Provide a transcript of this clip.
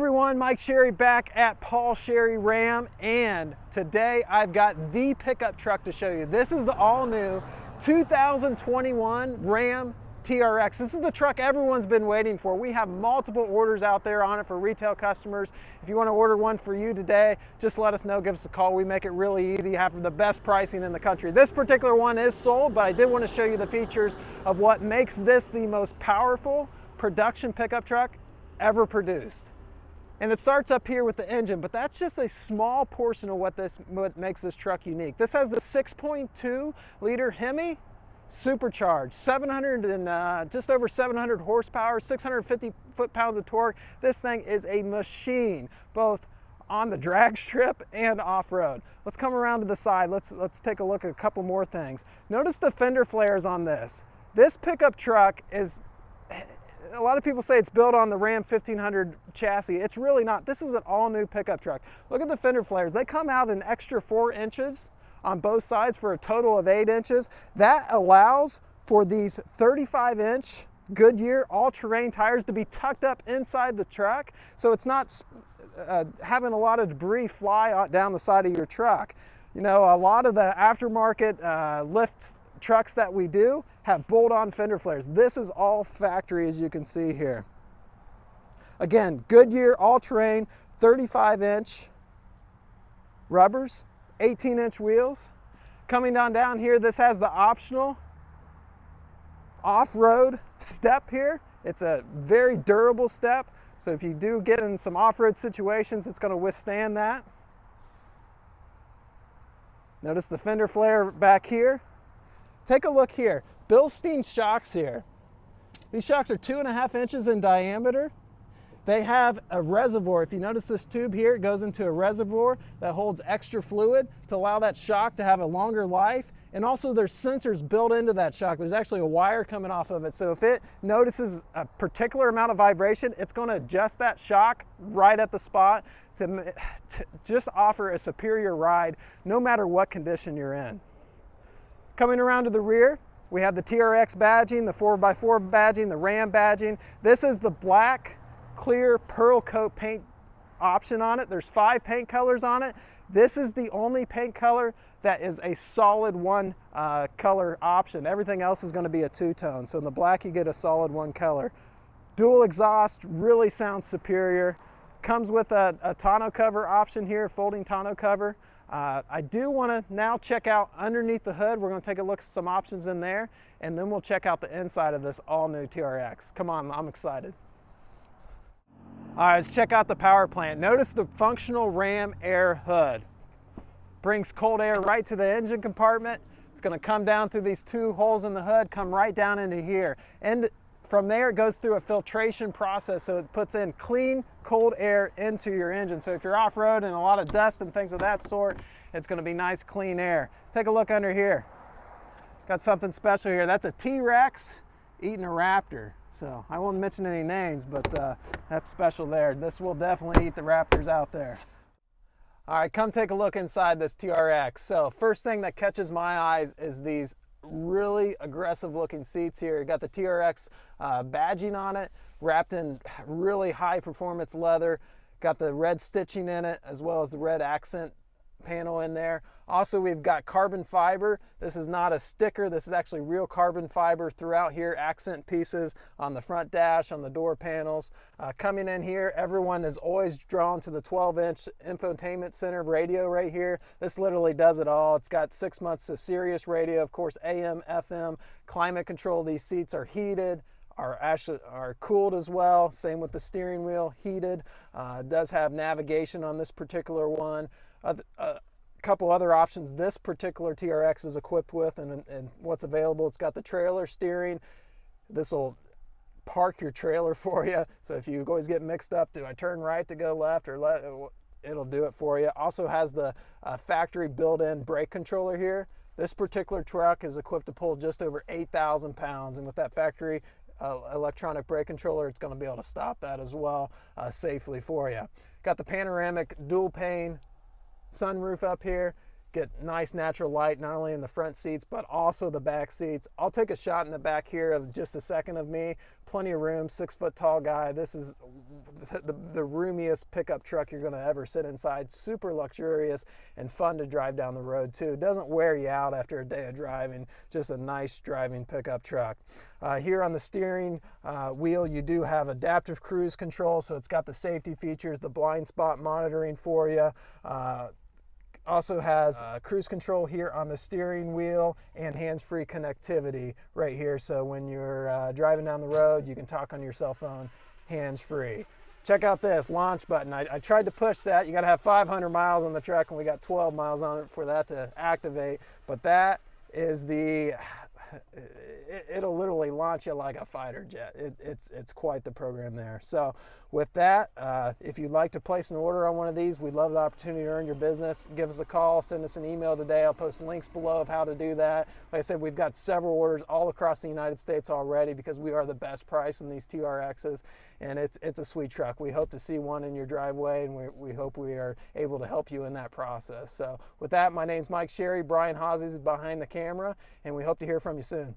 everyone, Mike Sherry back at Paul Sherry Ram, and today I've got the pickup truck to show you. This is the all-new 2021 Ram TRX. This is the truck everyone's been waiting for. We have multiple orders out there on it for retail customers. If you want to order one for you today, just let us know, give us a call. We make it really easy, have the best pricing in the country. This particular one is sold, but I did want to show you the features of what makes this the most powerful production pickup truck ever produced. And it starts up here with the engine, but that's just a small portion of what makes this truck unique. This has the 6.2 liter Hemi Supercharged, just over 700 horsepower, 650 foot-pounds of torque. This thing is a machine, both on the drag strip and off-road. Let's come around to the side. Let's take a look at a couple more things. Notice the fender flares on this. This pickup truck is, a lot of people say it's built on the Ram 1500 chassis. It's really not. This is an all-new pickup truck. Look at the fender flares. They come out an extra 4 inches on both sides for a total of 8 inches. That allows for these 35-inch Goodyear all-terrain tires to be tucked up inside the truck, so it's not having a lot of debris fly down the side of your truck. You know, a lot of the aftermarket lift trucks that we do have bolt-on fender flares. This is all factory, as you can see here. Again, Goodyear all-terrain 35-inch rubbers, 18-inch wheels. Coming down here, this has the optional off-road step here. It's a very durable step, so if you do get in some off-road situations, it's going to withstand that. Notice the fender flare back here. Take a look here. Bilstein Shocks here. These shocks are 2.5 inches in diameter. They have a reservoir. If you notice this tube here, it goes into a reservoir that holds extra fluid to allow that shock to have a longer life. And also there's sensors built into that shock. There's actually a wire coming off of it. So if it notices a particular amount of vibration, it's going to adjust that shock right at the spot to just offer a superior ride no matter what condition you're in. Coming around to the rear, we have the TRX badging, the 4x4 badging, the Ram badging. This is the black clear pearl coat paint option on it. There's 5 paint colors on it. This is the only paint color that is a solid one color option. Everything else is going to be a two-tone. So in the black you get a solid one color. Dual exhaust really sounds superior. Comes with a tonneau cover option here, folding tonneau cover. I do want to now check out underneath the hood. We're going to take a look at some options in there, and then we'll check out the inside of this all-new TRX. Come on, I'm excited. All right, let's check out the power plant. Notice the functional Ram air hood. Brings cold air right to the engine compartment. It's going to come down through these 2 holes in the hood, come right down into here. And from there, it goes through a filtration process, so it puts in clean, cold air into your engine. So if you're off-road and a lot of dust and things of that sort, it's going to be nice, clean air. Take a look under here. Got something special here. That's a TRX eating a Raptor. So I won't mention any names, but that's special there. This will definitely eat the Raptors out there. All right, come take a look inside this TRX. So first thing that catches my eyes is these really aggressive looking seats here. You got the TRX badging on it, wrapped in really high performance leather. Got the red stitching in it, as well as the red accent panel in there. Also, we've got carbon fiber. This is not a sticker. This is actually real carbon fiber throughout here. Accent pieces on the front dash, on the door panels. Coming in here, everyone is always drawn to the 12-inch infotainment center radio right here. This literally does it all. It's got 6 months of Sirius radio, of course, AM, FM, climate control. These seats are heated, are cooled as well. Same with the steering wheel, heated. It does have navigation on this particular one. A couple other options this particular TRX is equipped with, and what's available, it's got the trailer steering. This will park your trailer for you, so if you always get mixed up, do I turn right to go left or left, it'll do it for you. Also has the factory built-in brake controller here. This particular truck is equipped to pull just over 8,000 pounds, and with that factory electronic brake controller, it's going to be able to stop that as well safely for you. Got the panoramic dual pane sunroof up here. get nice natural light, not only in the front seats, but also the back seats. I'll take a shot in the back here of just a second of me. Plenty of room, 6 foot tall guy. This is the roomiest pickup truck you're gonna ever sit inside. Super luxurious and fun to drive down the road too. It doesn't wear you out after a day of driving. Just a nice driving pickup truck. Here on the steering wheel, you do have adaptive cruise control, so it's got the safety features, the blind spot monitoring for you. Also has cruise control here on the steering wheel and hands-free connectivity right here. So when you're driving down the road, you can talk on your cell phone hands-free. Check out this launch button. I tried to push that. You got to have 500 miles on the truck, and we got 12 miles on it for that to activate. But that is the, it'll literally launch you like a fighter jet. It's quite the program there. So with that, if you'd like to place an order on one of these, we'd love the opportunity to earn your business. Give us a call, send us an email today. I'll post links below of how to do that. Like I said, we've got several orders all across the United States already because we are the best price in these TRXs, and it's a sweet truck. We hope to see one in your driveway, and we hope we are able to help you in that process. So with that, my name's Mike Sherry. Brian Hawes is behind the camera, and we hope to hear from you soon.